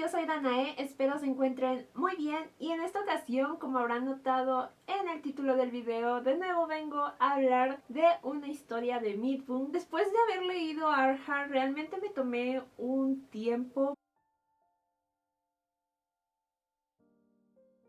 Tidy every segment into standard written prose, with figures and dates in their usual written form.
yo soy Danae, espero se encuentren muy bien y en esta ocasión, como habrán notado en el título del video, de nuevo vengo a hablar de una historia de Meetboom. Después de haber leído Arha, realmente me tomé un tiempo.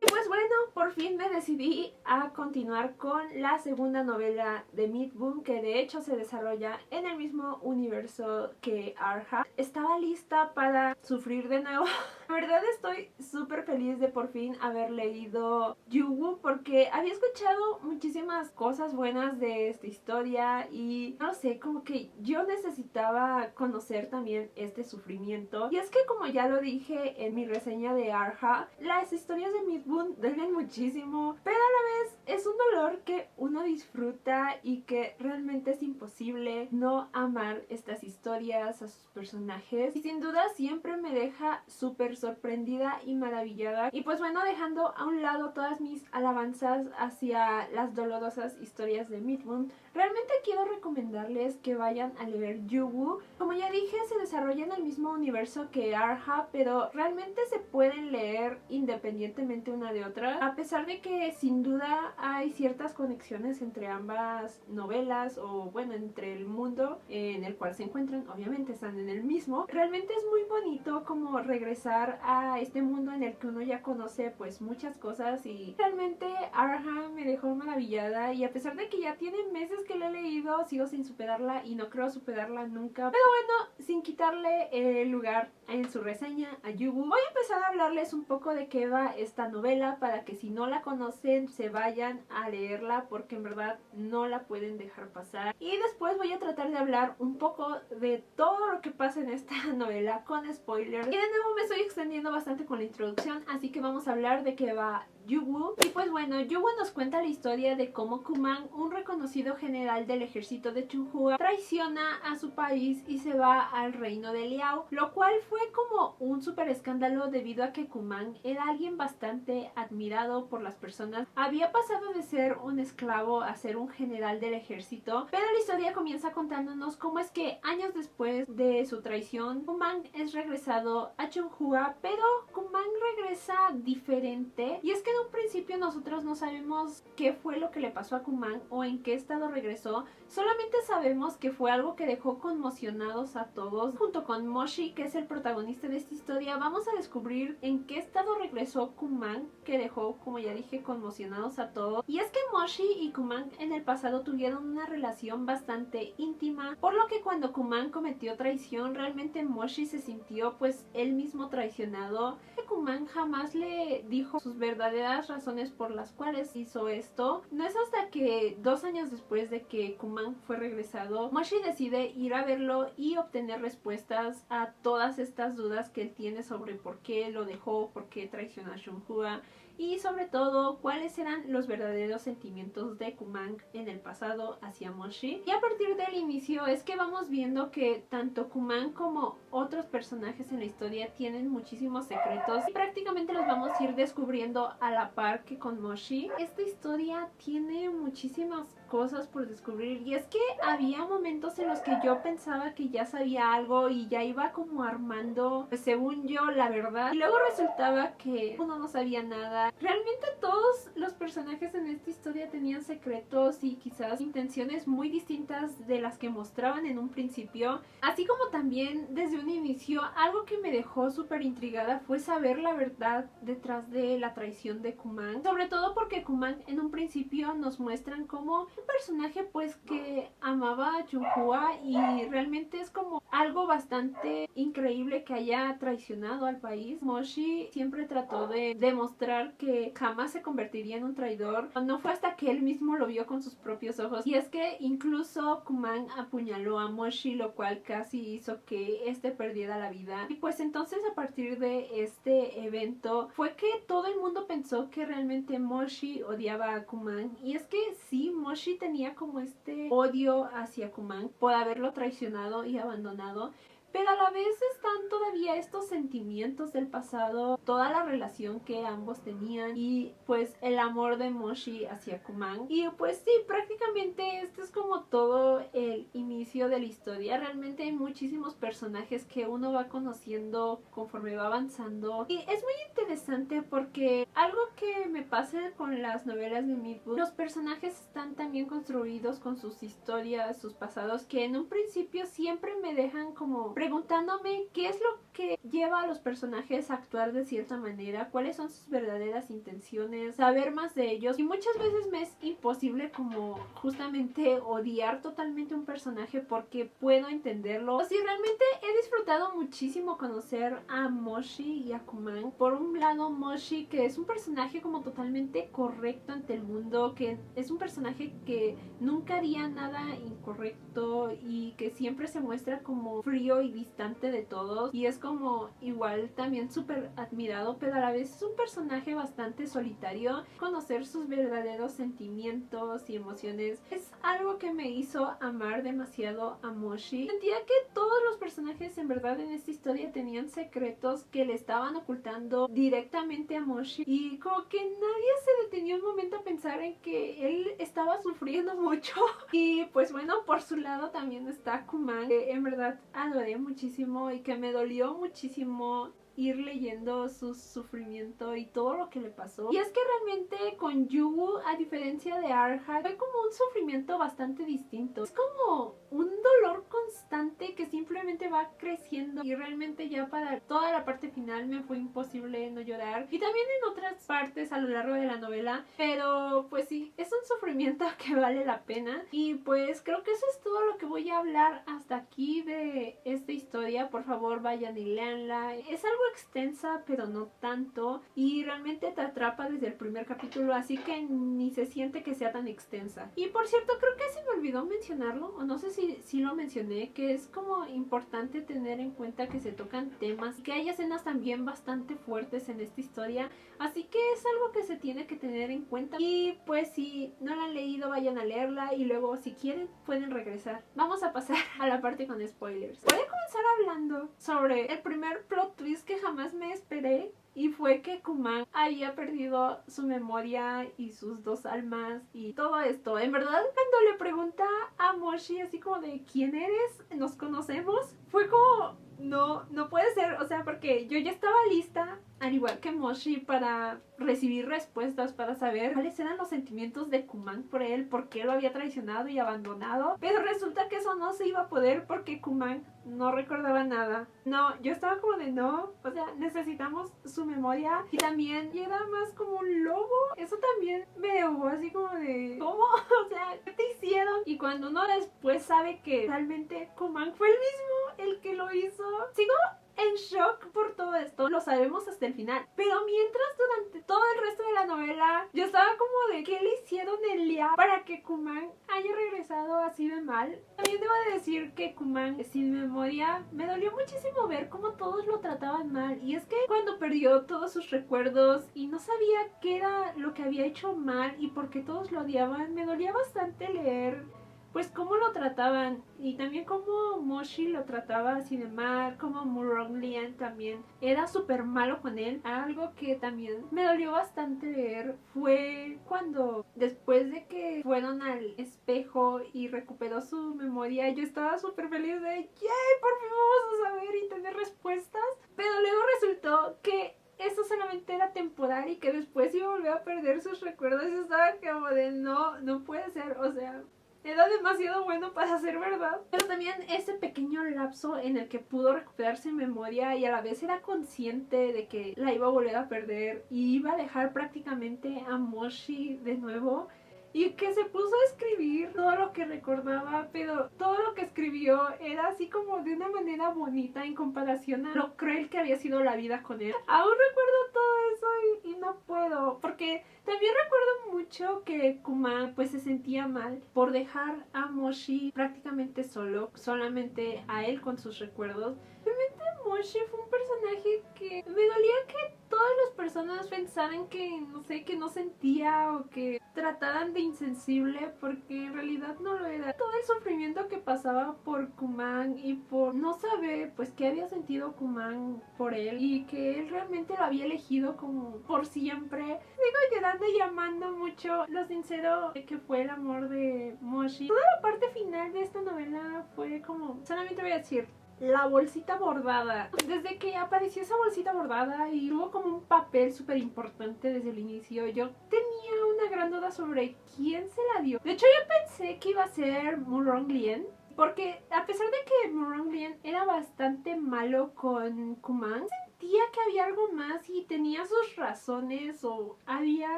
Pues bueno, por fin me decidí a continuar con la segunda novela de Meetboom, que de hecho se desarrolla en el mismo universo que Arha. Estaba lista para sufrir de nuevo. La verdad estoy súper feliz de por fin haber leído Yuwu, porque había escuchado muchísimas cosas buenas de esta historia y no sé, como que yo necesitaba conocer también este sufrimiento. Y es que, como ya lo dije en mi reseña de Arha, las historias de Meetboom duelen muchísimo, pero a la vez es un dolor que uno disfruta y que realmente es imposible no amar estas historias, a sus personajes, y sin duda siempre me deja súper sorprendida y maravillada. Y pues bueno, dejando a un lado todas mis alabanzas hacia las dolorosas historias de Meetboom, realmente quiero recomendarles que vayan a leer Yuwu. Como ya dije, se desarrolla en el mismo universo que Arha, pero realmente se pueden leer independientemente una de otra, a pesar de que sin duda hay ciertas conexiones entre ambas novelas, o bueno, entre el mundo en el cual se encuentran. Obviamente están en el mismo. Realmente es muy bonito como regresar a este mundo en el que uno ya conoce pues muchas cosas, y realmente Arha me dejó maravillada, y a pesar de que ya tiene meses que la he leído, sigo sin superarla y no creo superarla nunca. Pero bueno, sin quitarle el lugar en su reseña a Yuwu, voy a empezar a hablarles un poco de qué va esta novela, para que si no la conocen se vayan a leerla, porque en verdad no la pueden dejar pasar. Y después voy a tratar de hablar un poco de todo lo que pasa en esta novela con spoilers. Y de nuevo me estoy extendiendo bastante con la introducción, así que vamos a hablar de qué va Yuwu. Y pues bueno, Yuwu nos cuenta la historia de cómo Kumang, un reconocido general del ejército de Chunhua, traiciona a su país y se va al reino de Liao, lo cual fue como un súper escándalo debido a que Kumang era alguien bastante admirado por las personas. Había pasado de ser un esclavo a ser un general del ejército, pero la historia comienza contándonos cómo es que años después de su traición, Kumang es regresado a Chunhua, pero Kumang regresa diferente. Y es que en un principio nosotros no sabemos qué fue lo que le pasó a Kumang o en qué estado regresó. Solamente sabemos que fue algo que dejó conmocionados a todos. Junto con Moshi, que es el protagonista de esta historia, vamos a descubrir en qué estado regresó Kumang, que dejó, como ya dije, conmocionados a todos. Y es que Moshi y Kumang en el pasado tuvieron una relación bastante íntima, por lo que cuando Kumang cometió traición, realmente Moshi se sintió pues él mismo traicionado. Kumang jamás le dijo sus verdaderas razones por las cuales hizo esto. No es hasta que 2 años después de que Kumang fue regresado, Moshi decide ir a verlo y obtener respuestas a todas estas dudas que él tiene sobre por qué lo dejó, por qué traicionó a Chunhua, y sobre todo cuáles eran los verdaderos sentimientos de Kumang en el pasado hacia Moshi. Y a partir del inicio es que vamos viendo que tanto Kumang como otros personajes en la historia tienen muchísimos secretos y prácticamente los vamos a ir descubriendo a la par que con Moshi. Esta historia tiene muchísimas cosas por descubrir, y es que había momentos en los que yo pensaba que ya sabía algo y ya iba como armando, pues según yo, la verdad, y luego resultaba que uno no sabía nada. Realmente todos los personajes en esta historia tenían secretos y quizás intenciones muy distintas de las que mostraban en un principio, así como también desde un inicio algo que me dejó súper intrigada fue saber la verdad detrás de la traición de Kumang, sobre todo porque Kumang en un principio nos muestran como un personaje pues que amaba a Chunhua, y realmente es como algo bastante increíble que haya traicionado al país. Moshi siempre trató de demostrar que jamás se convertiría en un traidor. No fue hasta que él mismo lo vio con sus propios ojos, y es que incluso Kumang apuñaló a Moshi, lo cual casi hizo que este perdiera la vida. Y pues entonces, a partir de este evento fue que todo el mundo pensó que realmente Moshi odiaba a Kumang. Y es que sí, Moshi tenía como este odio hacia Kumang por haberlo traicionado y abandonado, pero a la vez están todavía estos sentimientos del pasado, toda la relación que ambos tenían y pues el amor de Moshi hacia Kuman. Y pues sí, prácticamente este es como todo el inicio de la historia. Realmente hay muchísimos personajes que uno va conociendo conforme va avanzando y es muy interesante porque algo que me pasa con las novelas de Midwood, los personajes están tan bien construidos con sus historias, sus pasados, que en un principio siempre me dejan como preguntándome qué es lo que lleva a los personajes a actuar de cierta manera, cuáles son sus verdaderas intenciones, saber más de ellos. Y muchas veces me es imposible como justamente odiar totalmente un personaje porque puedo entenderlo. O sea, realmente he disfrutado muchísimo conocer a Moshi y a Kuman. Por un lado, Moshi, que es un personaje como totalmente correcto ante el mundo, que es un personaje que nunca haría nada incorrecto y que siempre se muestra como frío y distante de todos, y es como igual también súper admirado, pero a la vez es un personaje bastante solitario. Conocer sus verdaderos sentimientos y emociones es algo que me hizo amar demasiado a Moshi. Sentía que todos los personajes en verdad en esta historia tenían secretos que le estaban ocultando directamente a Moshi, y como que nadie se detenía un momento a pensar en que él estaba sufriendo mucho. Y pues bueno, por su lado también está Kuman, que en verdad adoré muchísimo y que me dolió muchísimo ir leyendo su sufrimiento y todo lo que le pasó. Y es que realmente con Yugu, a diferencia de Arhat, fue como un sufrimiento bastante distinto. Es como un dolor constante que simplemente va creciendo, y realmente ya para toda la parte final me fue imposible no llorar, y también en otras partes a lo largo de la novela, pero pues sí, es un sufrimiento que vale la pena. Y pues creo que eso es todo lo que voy a hablar hasta aquí de esta historia. Por favor, vayan y leanla. Es algo extensa, pero no tanto, y realmente te atrapa desde el primer capítulo, así que ni se siente que sea tan extensa. Y por cierto, creo que se me olvidó mencionarlo, o no sé si lo mencioné, que es como importante tener en cuenta que se tocan temas, que hay escenas también bastante fuertes en esta historia, así que es algo que se tiene que tener en cuenta. Y pues si no la han leído, vayan a leerla y luego si quieren pueden regresar. Vamos a pasar a la parte con spoilers. Voy a comenzar hablando sobre el primer plot twist que jamás me esperé, y fue que Kuman había perdido su memoria y sus dos almas y todo esto. En verdad, cuando le pregunta a Moshi así como de ¿quién eres? ¿Nos conocemos? Fue como no puede ser, o sea, porque yo ya estaba lista, al igual que Moshi, para recibir respuestas, para saber cuáles eran los sentimientos de Kuman por él, por qué lo había traicionado y abandonado, pero resulta que eso no se iba a poder porque Kuman no recordaba nada. No, yo estaba como de no, o sea, necesitamos su memoria, y también era más como un lobo. Eso también me dejó así como de ¿cómo? O sea, ¿qué te hicieron? Y cuando uno después sabe que realmente Kuman fue el mismo el que lo hizo, sigo en shock por todo esto. Lo sabemos hasta el final, pero mientras durante todo el resto de la novela yo estaba como de ¿qué le hicieron el día para que Kuman haya regresado así de mal? También debo de decir que Kuman sin memoria me dolió muchísimo ver cómo todos lo trataban mal, y es que cuando perdió todos sus recuerdos y no sabía qué era lo que había hecho mal y por qué todos lo odiaban, me dolía bastante leer pues cómo lo trataban, y también cómo Moshi lo trataba así de mal, como Muronglian también era súper malo con él. Algo que también me dolió bastante ver fue cuando después de que fueron al espejo y recuperó su memoria, yo estaba súper feliz de ¡yay! Por fin vamos a saber y tener respuestas, pero luego resultó que eso solamente era temporal y que después iba a volver a perder sus recuerdos, y estaba como de no puede ser, o sea, era demasiado bueno para ser verdad. Pero también ese pequeño lapso en el que pudo recuperarse su memoria y a la vez era consciente de que la iba a volver a perder y iba a dejar prácticamente a Moshi de nuevo, y que se puso a escribir todo lo que recordaba, pero todo lo que escribió era así como de una manera bonita en comparación a lo cruel que había sido la vida con él. Aún recuerdo todo eso y no puedo, porque también recuerdo mucho que Kuman pues se sentía mal por dejar a Moshi prácticamente solo, solamente a él con sus recuerdos. Realmente Moshi fue un personaje que me dolía que todas las personas pensar en que, no sé, que no sentía o que trataran de insensible, porque en realidad no lo era. Todo el sufrimiento que pasaba por Kuman y por no saber pues qué había sentido Kuman por él y que él realmente lo había elegido como por siempre. Sigo llorando y amando mucho lo sincero que fue el amor de Moshi. Toda la parte final de esta novela fue como, solamente voy a decir, la bolsita bordada. Desde que apareció esa bolsita bordada y tuvo como un papel súper importante desde el inicio, yo tenía una gran duda sobre quién se la dio. De hecho, yo pensé que iba a ser Murong Lien, porque a pesar de que Murong Lien era bastante malo con Kuman, sentía que había algo más y tenía sus razones, o había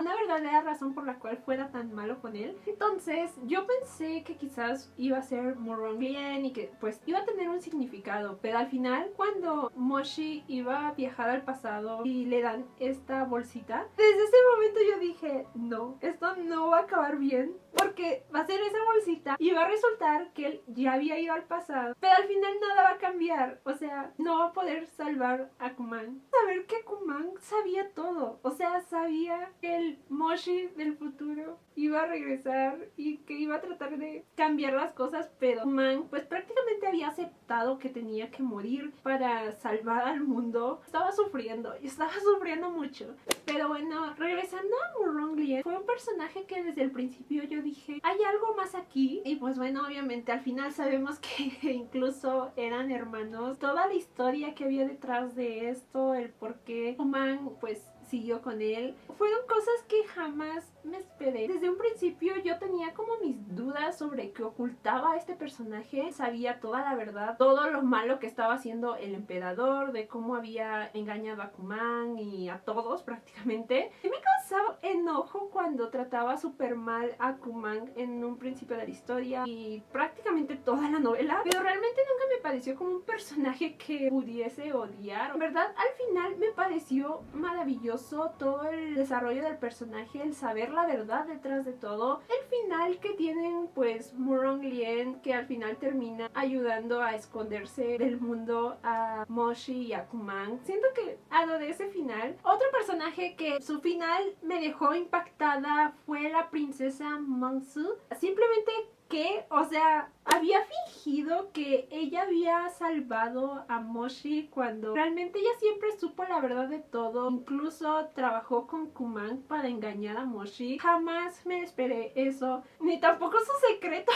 una verdadera razón por la cual fuera tan malo con él. Entonces yo pensé que quizás iba a ser Murong Lien y que pues iba a tener un significado, pero al final cuando Moshi iba a viajar al pasado y le dan esta bolsita, desde ese momento yo dije, no, esto no va a acabar bien, porque va a ser esa bolsita y va a resultar que él ya había ido al pasado, pero al final nada va a cambiar. O sea, no va a poder salvar a Kuman. Saber que Kuman sabía todo, o sea, sabía que el Moshi del futuro iba a regresar y que iba a tratar de cambiar las cosas, pero Kuman pues prácticamente había aceptado que tenía que morir para salvar al mundo. Estaba sufriendo mucho. Pero bueno, regresando a Murong Lien, fue un personaje que desde el principio yo dije, hay algo más aquí. Y pues bueno, obviamente al final sabemos que incluso eran hermanos. Toda la historia que había detrás de esto, el por qué Kuman pues siguió con él, fueron cosas que jamás me esperé. Desde un principio yo tenía como mis dudas sobre qué ocultaba este personaje. Sabía toda la verdad, todo lo malo que estaba haciendo el emperador, de cómo había engañado a Kuman y a todos prácticamente. Y me causaba enojo cuando trataba súper mal a Kuman en un principio de la historia y prácticamente toda la novela, pero realmente nunca me pareció como un personaje que pudiese odiar. En verdad, al final me pareció maravilloso todo el desarrollo del personaje, el saber la verdad detrás de todo, el final que tienen pues Murong Lien, que al final termina ayudando a esconderse del mundo a Moshi y a Kuman. Siento que adoré ese final. Otro personaje que su final me dejó impactada fue la princesa Mangsu. Simplemente que, o sea, había fingido que ella había salvado a Moshi cuando realmente ella siempre supo la verdad de todo. Incluso trabajó con Kuman para engañar a Moshi. Jamás me esperé eso, ni tampoco su secreto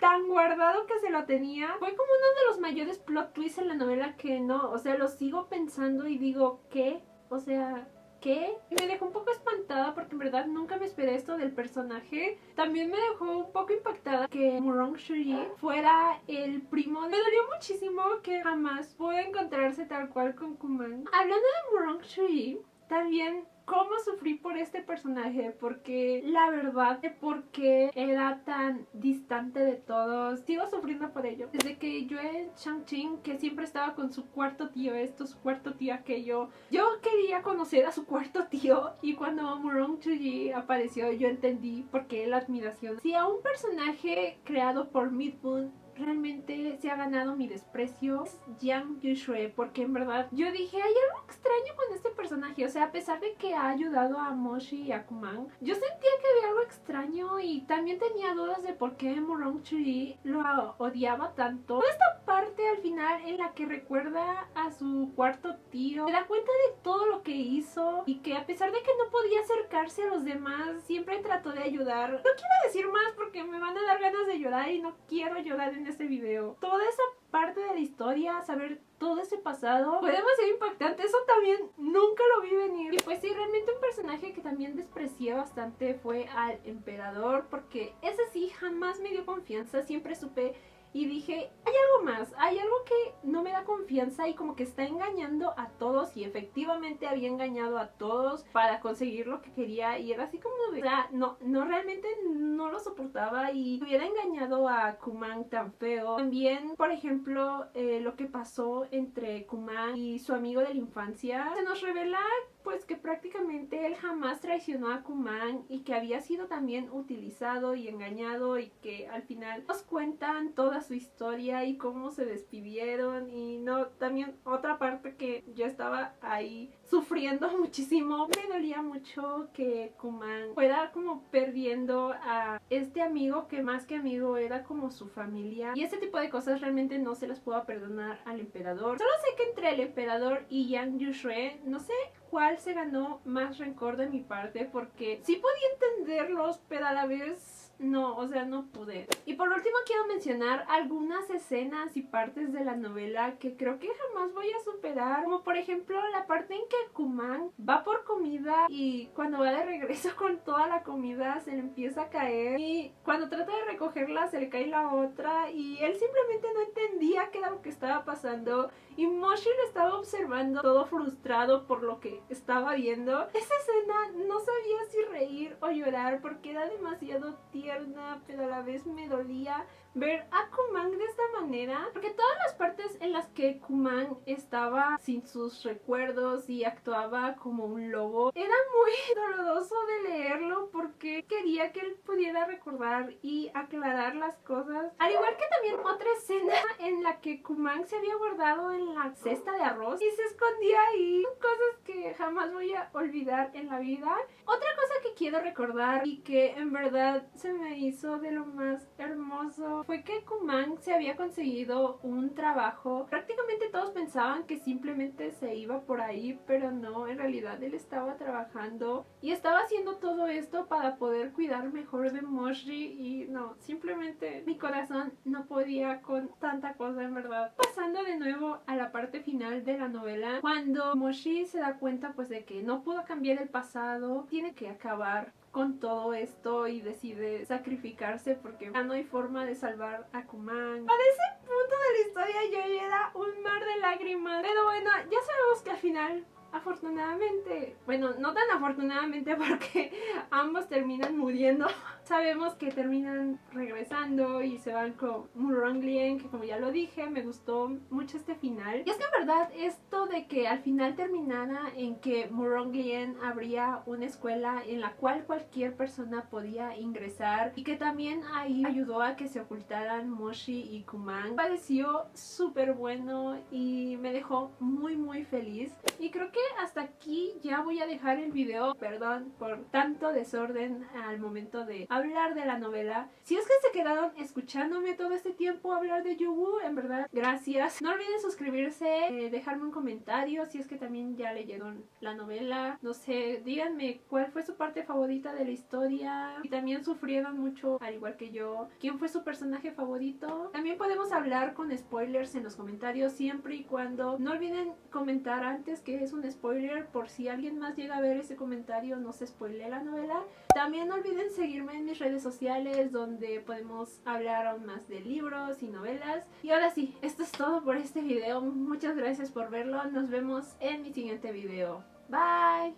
tan guardado que se lo tenía. Fue como uno de los mayores plot twists en la novela que no, o sea, lo sigo pensando y digo, ¿qué? O sea, ¿qué? Y me dejó un poco espantada porque en verdad nunca me esperé esto del personaje. También me dejó un poco impactada que Murong Shuyi fuera el primo. Me dolió muchísimo que jamás pudo encontrarse tal cual con Kuman. Hablando de Murong Shuyi, también cómo sufrí por este personaje, porque la verdad de por qué era tan distante de todos, sigo sufriendo por ello. Desde que Yue Changqing, que siempre estaba con su cuarto tío esto, su cuarto tío aquello, yo quería conocer a su cuarto tío, y cuando Murong Shuyi apareció yo entendí por qué la admiración. Si a un personaje creado por Midbun realmente se ha ganado mi desprecio, es Yang Yushue, porque en verdad yo dije, hay algo extraño con este personaje. O sea, a pesar de que ha ayudado a Moshi y a Kuman, yo sentía que había algo extraño y también tenía dudas de por qué Murong Shuyi lo odiaba tanto. Toda esta parte al final en la que recuerda a su cuarto tío, se da cuenta de todo lo que hizo y que a pesar de que no podía acercarse a los demás, siempre trató de ayudar. No quiero decir más porque me van a dar ganas de llorar y no quiero llorar en este video. Toda esa parte de la historia, saber todo ese pasado, fue demasiado impactante. Eso también nunca lo vi venir. Y pues sí, realmente un personaje que también desprecié bastante fue al emperador, porque ese sí jamás me dio confianza. Siempre supe y dije, hay algo más, hay algo que no me da confianza y como que está engañando a todos, y efectivamente había engañado a todos para conseguir lo que quería, y era así como de, o sea, no realmente no lo soportaba, y hubiera engañado a Kuman tan feo. También, por ejemplo, lo que pasó entre Kuman y su amigo de la infancia, se nos revela pues que prácticamente él jamás traicionó a Kuman y que había sido también utilizado y engañado, y que al final nos cuentan toda su historia y cómo se despidieron. Y no, también otra parte que yo estaba ahí sufriendo muchísimo, me dolía mucho que Kuman fuera como perdiendo a este amigo que más que amigo era como su familia, y ese tipo de cosas realmente no se las puedo perdonar al emperador. Solo sé que entre el emperador y Yang Yuxue, no sé cuál se ganó más rencor de mi parte, porque sí podía entenderlos, pero a la vez no, o sea, no pude. Y por último quiero mencionar algunas escenas y partes de la novela que creo que jamás voy a superar, como por ejemplo la parte en que Kuman va por comida y cuando va de regreso con toda la comida se le empieza a caer, y cuando trata de recogerla se le cae la otra y él simplemente no entendía qué era lo que estaba pasando, y Moshi lo estaba observando todo frustrado por lo que estaba viendo. Esa escena no sabía si reír o llorar porque era demasiado tierna, pero a la vez me dolía ver a Kuman de esta manera, porque todas las partes en las que Kuman estaba sin sus recuerdos y actuaba como un lobo era muy doloroso de leerlo, porque quería que él pudiera recordar y aclarar las cosas. Al igual que también otra escena en la que Kuman se había guardado en la cesta de arroz y se escondía ahí. Son cosas que jamás voy a olvidar en la vida. Otra cosa que quiero recordar y que en verdad se me hizo de lo más hermoso fue que Kuman se había conseguido un trabajo. Prácticamente todos pensaban que simplemente se iba por ahí, pero no, en realidad él estaba trabajando y estaba haciendo todo esto para poder cuidar mejor de Moshi, y no, simplemente mi corazón no podía con tanta cosa, en verdad. Pasando de nuevo a la parte final de la novela, cuando Moshi se da cuenta pues de que no pudo cambiar el pasado, tiene que acabar con todo esto y decide sacrificarse porque ya no hay forma de salvar a Kuman. Para ese punto de la historia yo ya era un mar de lágrimas, pero bueno, ya sabemos que al final, afortunadamente, bueno, no tan afortunadamente porque ambos terminan muriendo, sabemos que terminan regresando y se van con Muronglien, que como ya lo dije, me gustó mucho este final. Y es que en verdad esto de que al final terminara en que Muronglien habría una escuela en la cual cualquier persona podía ingresar, y que también ahí ayudó a que se ocultaran Moshi y Kuman, pareció súper bueno y me dejó muy feliz. Y creo que hasta aquí ya voy a dejar el video. Perdón por tanto desorden al momento de hablar de la novela. Si es que se quedaron escuchándome todo este tiempo hablar de Yuwu, en verdad, gracias. No olviden suscribirse, dejarme un comentario si es que también ya leyeron la novela. No sé, díganme cuál fue su parte favorita de la historia, y también sufrieron mucho al igual que yo. ¿Quién fue su personaje favorito? También podemos hablar con spoilers en los comentarios, siempre y cuando no olviden comentar antes que es un spoiler, por si alguien más llega a ver ese comentario no se spoile la novela. También no olviden seguirme en mis redes sociales, donde podemos hablar aún más de libros y novelas. Y ahora sí, esto es todo por este video. Muchas gracias por verlo. Nos vemos en mi siguiente video. Bye.